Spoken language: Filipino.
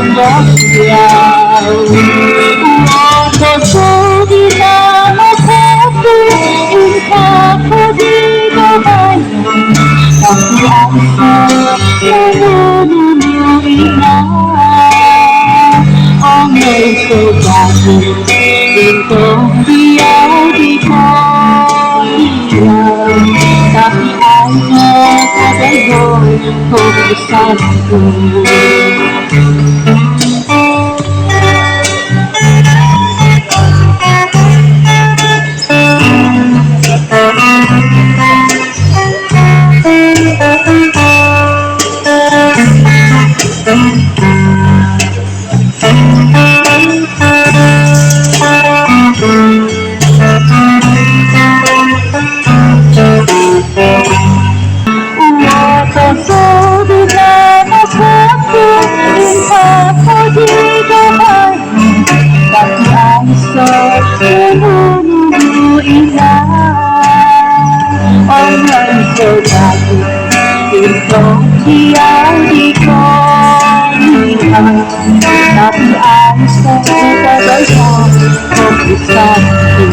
Yaw. Wato di na masabi, inka ko di kabayan, tapi asa nanununuin na. Ang may sugati, dito diyaw di ko iyaw, tapi asa kagayon kung isang ko. Diyaw di ko iwan, tapi asa kagayon kung isang ko.